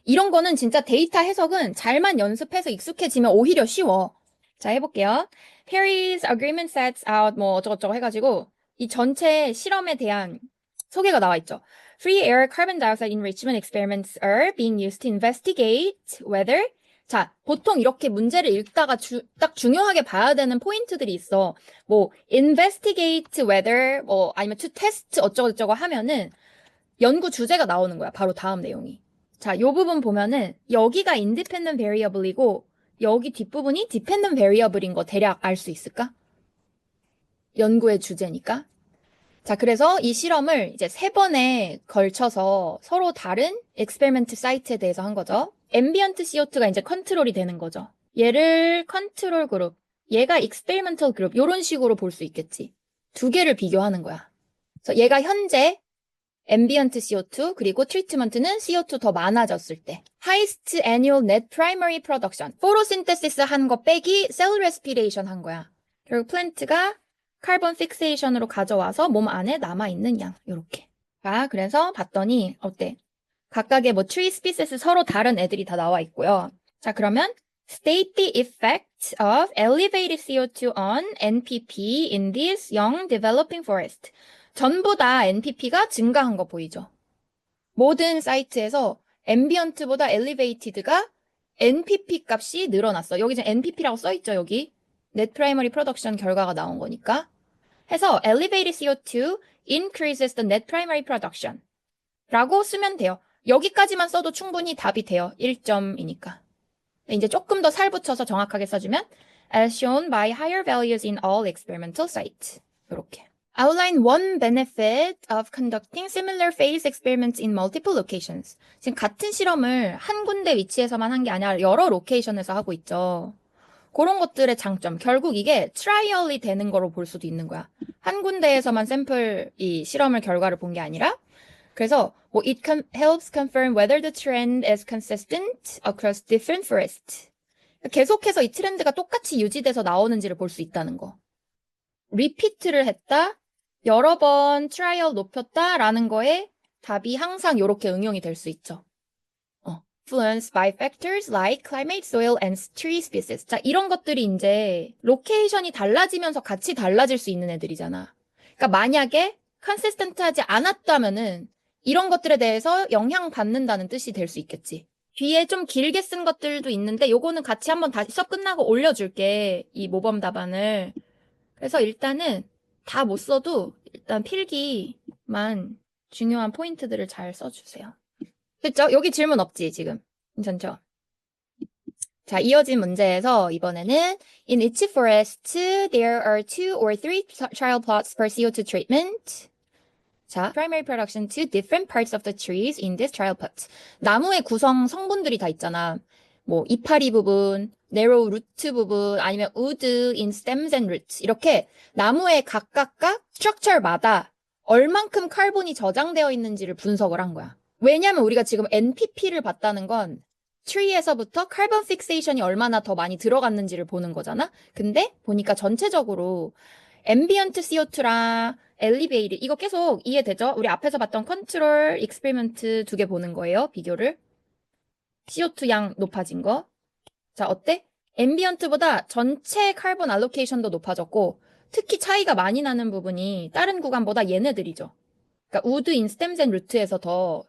이런 거는 진짜 데이터 해석은 잘만 연습해서 익숙해지면 오히려 쉬워. 자, 해볼게요. Paris Agreement sets out 뭐 어쩌고저쩌고 해가지고 이 전체 실험에 대한 소개가 나와 있죠. Free air carbon dioxide enrichment experiments are being used to investigate whether 자, 보통 이렇게 문제를 읽다가 딱 중요하게 봐야 되는 포인트들이 있어. 뭐 investigate whether 뭐 아니면 to test 어쩌고저쩌고 하면은 연구 주제가 나오는 거야. 바로 다음 내용이. 자, 요 부분 보면은 여기가 independent variable이고 여기 뒷부분이 dependent variable인 거 대략 알 수 있을까? 연구의 주제니까. 자, 그래서 이 실험을 이제 3번에 걸쳐서 서로 다른 experiment 사이트에 대해서 한 거죠. ambient CO2가 이제 컨트롤이 되는 거죠. 얘를 컨트롤 그룹, 얘가 experimental 그룹, 이런 식으로 볼 수 있겠지. 두 개를 비교하는 거야. 그래서 얘가 현재 ambient CO2 그리고 트리트먼트는 CO2 더 많아졌을 때 highest annual net primary production photosynthesis 한 거 빼기 cell respiration 한 거야. 결국 플랜트가 카본 픽세이션으로 가져와서 몸 안에 남아있는 양 요렇게. 자, 그래서 봤더니 어때? 각각의 뭐 tree species 서로 다른 애들이 다 나와 있고요. 자, 그러면 state the effect of elevated CO2 on NPP in this young developing forest. 전부 다 NPP가 증가한 거 보이죠? 모든 사이트에서 앰비언트보다 엘리베이티드가 NPP 값이 늘어났어. 여기 지금 NPP라고 써있죠, 여기. Net Primary Production 결과가 나온 거니까. 해서 elevated CO2 increases the net primary production 라고 쓰면 돼요. 여기까지만 써도 충분히 답이 돼요. 1점이니까. 이제 조금 더 살 붙여서 정확하게 써주면 as shown by higher values in all experimental sites. 이렇게. Outline one benefit of conducting similar phase experiments in multiple locations. 지금 같은 실험을 한 군데 위치에서만 한 게 아니라 여러 로케이션에서 하고 있죠. 그런 것들의 장점. 결국 이게 트라이얼이 되는 거로 볼 수도 있는 거야. 한 군데에서만 샘플 이 실험을 결과를 본 게 아니라 그래서 뭐 it helps confirm whether the trend is consistent across different forests. 계속해서 이 트렌드가 똑같이 유지돼서 나오는지를 볼 수 있다는 거. 리피트를 했다, 여러 번 트라이얼 높였다라는 거에 답이 항상 이렇게 응용이 될 수 있죠. Influenced by factors like climate, soil, and tree species. 자, 이런 것들이 이제 로케이션이 달라지면서 같이 달라질 수 있는 애들이잖아. 그러니까 만약에 컨시스턴트하지 않았다면은 이런 것들에 대해서 영향받는다는 뜻이 될 수 있겠지. 뒤에 좀 길게 쓴 것들도 있는데 요거는 같이 한번 다시 수업 끝나고 올려줄게. 이 모범 답안을. 그래서 일단은 다 못 써도 일단 필기만 중요한 포인트들을 잘 써주세요. 됐죠? 여기 질문 없지, 지금. 괜찮죠? 자, 이어진 문제에서 이번에는 In each forest, there are 2 or 3 trial plots for CO2 treatment. 자, primary production to different parts of the trees in this trial plot. 나무의 구성 성분들이 다 있잖아. 뭐 이파리 부분, narrow root 부분, 아니면 wood in stems and roots. 이렇게 나무의 각각각 스트럭처마다 얼만큼 카본이 저장되어 있는지를 분석을 한 거야. 왜냐면 우리가 지금 NPP를 봤다는 건 tree에서부터 카본 픽세이션이 얼마나 더 많이 들어갔는지를 보는 거잖아. 근데 보니까 전체적으로 앰비언트 CO2랑 엘리베이트 이거 계속 이해되죠? 우리 앞에서 봤던 컨트롤 익스페리먼트 2개 보는 거예요. 비교를. CO2 양 높아진 거. 자, 어때? 앰비언트보다 전체 카본 알로케이션도 높아졌고 특히 차이가 많이 나는 부분이 다른 구간보다 얘네들이죠. 그러니까 우드 인 스템 앤 루트에서 더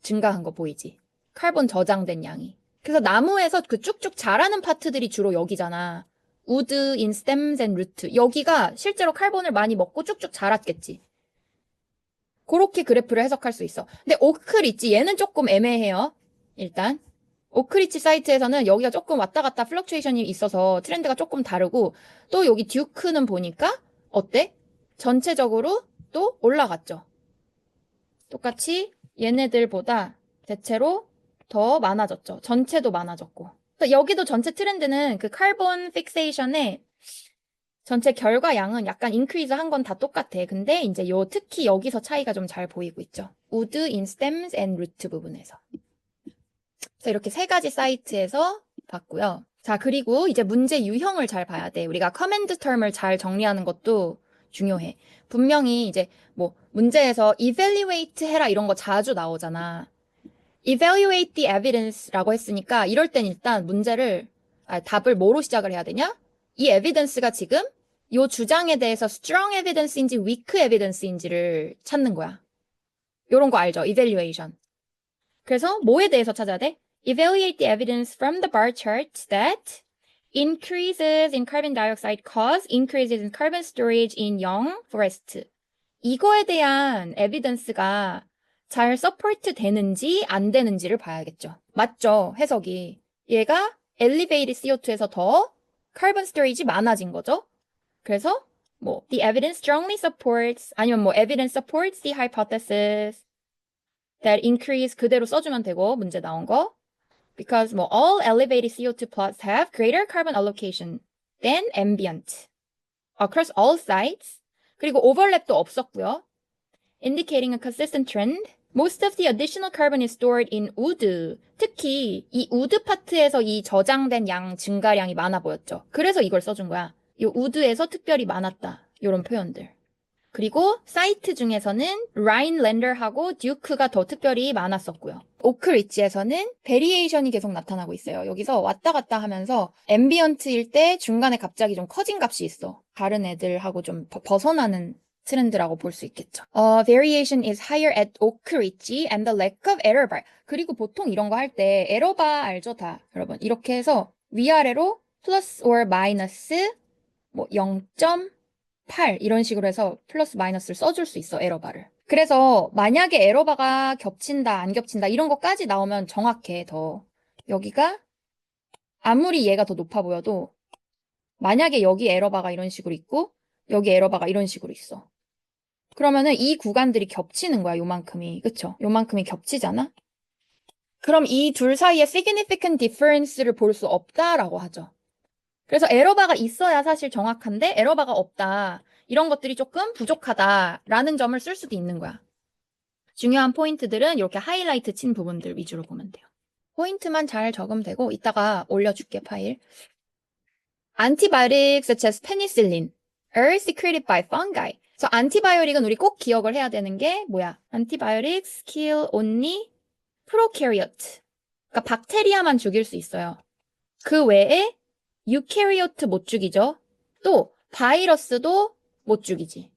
증가한 거 보이지? 카본 저장된 양이. 그래서 나무에서 그 쭉쭉 자라는 파트들이 주로 여기잖아. 우드 인 스템 앤 루트. 여기가 실제로 카본을 많이 먹고 쭉쭉 자랐겠지. 그렇게 그래프를 해석할 수 있어. 근데 오크리치 얘는 조금 애매해요. 일단 오크리치 사이트에서는 여기가 조금 왔다 갔다 플럭추에이션이 있어서 트렌드가 조금 다르고 또 여기 듀크는 보니까 어때? 전체적으로 또 올라갔죠. 똑같이 얘네들보다 대체로 더 많아졌죠. 전체도 많아졌고. 여기도 전체 트렌드는 그 카본 픽세이션의 전체 결과 양은 약간 인크리즈 한 건 다 똑같아. 근데 이제 특히 여기서 차이가 좀 잘 보이고 있죠. wood in stems and root 부분에서. 그래서 이렇게 3가지 사이트에서 봤고요. 자, 그리고 이제 문제 유형을 잘 봐야 돼. 우리가 커맨드 텀을 잘 정리하는 것도 중요해. 분명히 이제 뭐 문제에서 evaluate 해라 이런 거 자주 나오잖아. evaluate the evidence라고 했으니까 이럴 땐 일단 답을 뭐로 시작을 해야 되냐? 이 evidence가 지금 이 주장에 대해서 strong evidence인지 weak evidence인지를 찾는 거야. 요런 거 알죠? evaluation. 그래서 뭐에 대해서 찾아야 돼? Evaluate the evidence from the bar chart that increases in carbon dioxide cause increases in carbon storage in young forest. 이거에 대한 evidence가 잘 서포트 되는지 안 되는지를 봐야겠죠. 맞죠? 해석이. 얘가 elevated CO2에서 더 carbon storage 많아진 거죠. 그래서 the evidence strongly supports 아니면 evidence supports the hypothesis that increase 그대로 써주면 되고 문제 나온 거. Because all elevated CO2 plots have greater carbon allocation than ambient across all sites. 그리고 overlap도 없었고요. Indicating a consistent trend. Most of the additional carbon is stored in wood. 특히 이 wood 파트에서 이 저장된 양 증가량이 많아 보였죠. 그래서 이걸 써준 거야. 이 wood에서 특별히 많았다. 이런 표현들. 그리고 사이트 중에서는 라인랜더하고 듀크가 더 특별히 많았었고요. 오크리치에서는 베리에이션이 계속 나타나고 있어요. 여기서 왔다 갔다 하면서 앰비언트일 때 중간에 갑자기 좀 커진 값이 있어. 다른 애들하고 좀 벗어나는 트렌드라고 볼 수 있겠죠. Variation is higher at Oak Ridge and the lack of error bar. 그리고 보통 이런 거 할 때 에러 바 알죠? 다 여러분 이렇게 해서 위아래로 플러스 or 마이너스 0.8 이런 식으로 해서 플러스 마이너스를 써줄 수 있어 에러바를. 그래서 만약에 에러바가 겹친다 안 겹친다 이런 것까지 나오면 정확해 더. 여기가 아무리 얘가 더 높아 보여도 만약에 여기 에러바가 이런 식으로 있고 여기 에러바가 이런 식으로 있어. 그러면은 이 구간들이 겹치는 거야 요만큼이. 그쵸? 요만큼이 겹치잖아? 그럼 이 둘 사이에 significant difference를 볼 수 없다라고 하죠. 그래서 에러바가 있어야 사실 정확한데 에러바가 없다. 이런 것들이 조금 부족하다라는 점을 쓸 수도 있는 거야. 중요한 포인트들은 이렇게 하이라이트 친 부분들 위주로 보면 돼요. 포인트만 잘 적으면 되고 이따가 올려줄게 파일. Antibiotics such as penicillin are secreted by fungi. 그래서 안티바이오틱은 우리 꼭 기억을 해야 되는 게 뭐야? Antibiotics kill only prokaryote. 그러니까 박테리아만 죽일 수 있어요. 그 외에 유캐리오트 못 죽이죠. 또 바이러스도 못 죽이지.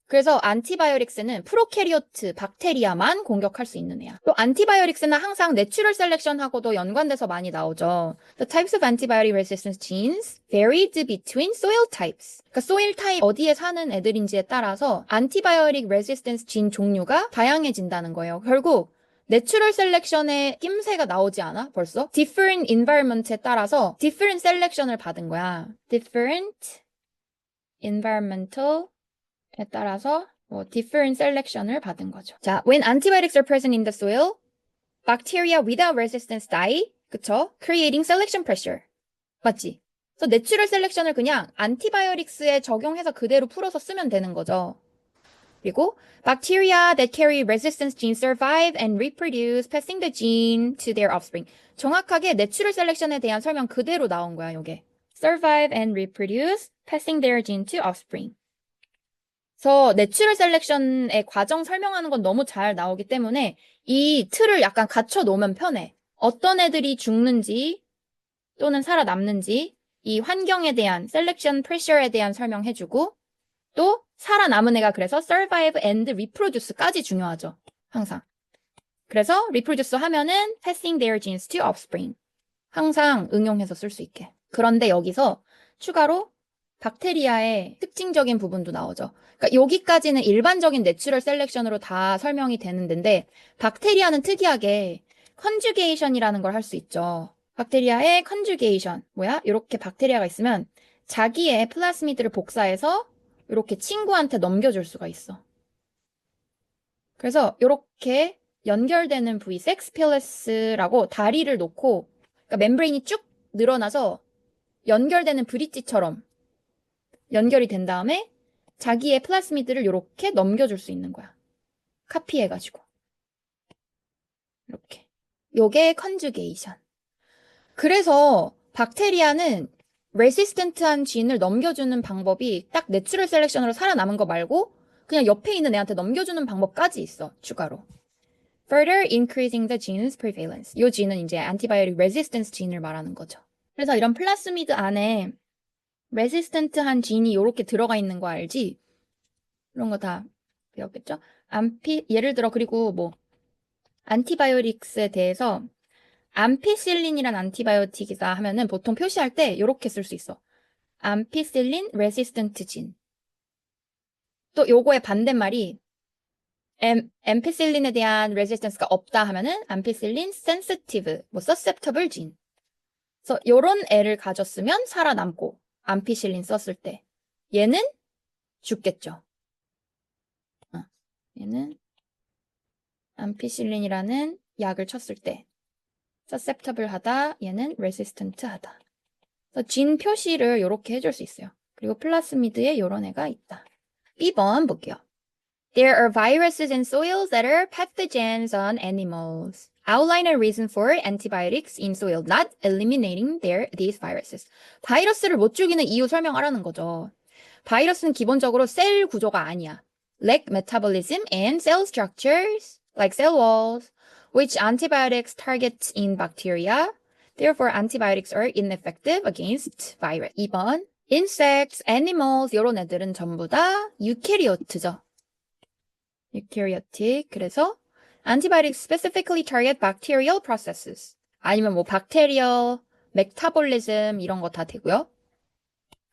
그래서 안티바이오틱스는 프로캐리오트 박테리아만 공격할 수 있는 애야. 또 안티바이오틱스는 항상 내추럴 셀렉션하고도 연관돼서 많이 나오죠. The types of antibiotic resistance genes varied between soil types. 그러니까 soil type 어디에 사는 애들인지에 따라서 antibiotic resistance gene 종류가 다양해진다는 거예요. 결국 내추럴 셀렉션에 낌새가 나오지 않아? 벌써? different environment에 따라서 different selection을 받은 거야. different environmental 에 따라서 different selection을 받은 거죠. 자, when antibiotics are present in the soil, bacteria without resistance die. 그쵸? creating selection pressure. 맞지? 그래서 내추럴 셀렉션을 그냥 안티바이오틱스에 적용해서 그대로 풀어서 쓰면 되는 거죠. 그리고 bacteria that carry resistance genes survive and reproduce, passing the gene to their offspring. 정확하게 내추럴 셀렉션에 대한 설명 그대로 나온 거야, 요게. survive and reproduce, passing their gene to offspring. 그래서 내추럴 셀렉션의 과정 설명하는 건 너무 잘 나오기 때문에 이 틀을 약간 갖춰 놓으면 편해. 어떤 애들이 죽는지 또는 살아남는지 이 환경에 대한 셀렉션 프레셔에 대한 설명해주고 또 살아남은 애가 그래서 survive and reproduce까지 중요하죠. 항상. 그래서 reproduce 하면은 passing their genes to offspring. 항상 응용해서 쓸 수 있게. 그런데 여기서 추가로 박테리아의 특징적인 부분도 나오죠. 그러니까 여기까지는 일반적인 내추럴 셀렉션으로 다 설명이 되는 데인데 박테리아는 특이하게 컨주게이션이라는 걸 할 수 있죠. 박테리아의 컨주게이션. 뭐야? 이렇게 박테리아가 있으면 자기의 플라스미드를 복사해서 이렇게 친구한테 넘겨줄 수가 있어. 그래서 이렇게 연결되는 부위 섹스필러스라고 다리를 놓고 그러니까 멤브레인이 쭉 늘어나서 연결되는 브릿지처럼 연결이 된 다음에 자기의 플라스미드를 이렇게 넘겨줄 수 있는 거야. 카피해가지고. 이렇게. 요게 컨주게이션. 그래서 박테리아는 레시스턴트한 진을 넘겨주는 방법이 딱 내추럴 셀렉션으로 살아남은 거 말고 그냥 옆에 있는 애한테 넘겨주는 방법까지 있어. 추가로. further increasing the gene's prevalence. 이 gene은 이제 antibiotic resistance gene을 말하는 거죠. 그래서 이런 플라스미드 안에 resistant한 gene이 이렇게 들어가 있는 거 알지? 이런 거 다 배웠겠죠? 예를 들어 그리고 뭐 안티바이오틱스에 대해서 암피실린이란 안티바이오틱이다 하면은 보통 표시할 때 이렇게 쓸 수 있어. 암피실린 레시스턴트 진. 또 요거의 반대말이 엠피실린에 대한 레지스턴스가 없다 하면은 암피실린 센시티브, 뭐 susceptible 진. 그래서 요런 애를 가졌으면 살아남고 암피실린 썼을 때 얘는 죽겠죠. 얘는 암피실린이라는 약을 쳤을 때 susceptible 하다, 얘는 resistant 하다. 그래서 진 표시를 이렇게 해줄 수 있어요. 그리고 플라스미드에 이런 애가 있다. B번 볼게요. There are viruses in soils that are pathogens on animals. Outline a reason for antibiotics in soil not eliminating these viruses. 바이러스를 못 죽이는 이유 설명하라는 거죠. 바이러스는 기본적으로 셀 구조가 아니야. Lack metabolism and cell structures, like cell walls, which antibiotics target in bacteria. Therefore, antibiotics are ineffective against virus. 2번. Insects, animals, 이런 애들은 전부 다 유캐리오트죠. eukaryotic. 그래서 antibiotics specifically target bacterial processes. 아니면 뭐 bacterial, metabolism 이런 거 다 되고요.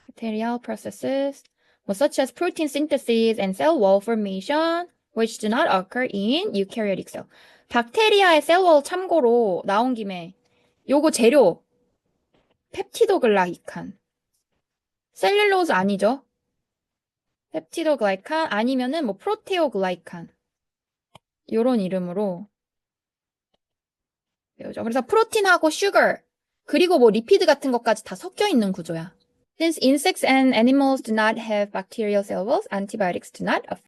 Bacterial processes, 뭐 such as protein synthesis and cell wall formation, which do not occur in eukaryotic cell. 박테리아의 셀월 참고로 나온 김에 요거 재료 펩티도글라이칸. 셀룰로즈 아니죠? 펩티도글라이칸 아니면은 뭐 프로테오글라이칸. 요런 이름으로 배우죠. 그래서 프로틴하고 슈거 그리고 뭐 리피드 같은 것까지 다 섞여 있는 구조야. Since insects and animals do not have bacterial cell walls, antibiotics do not affect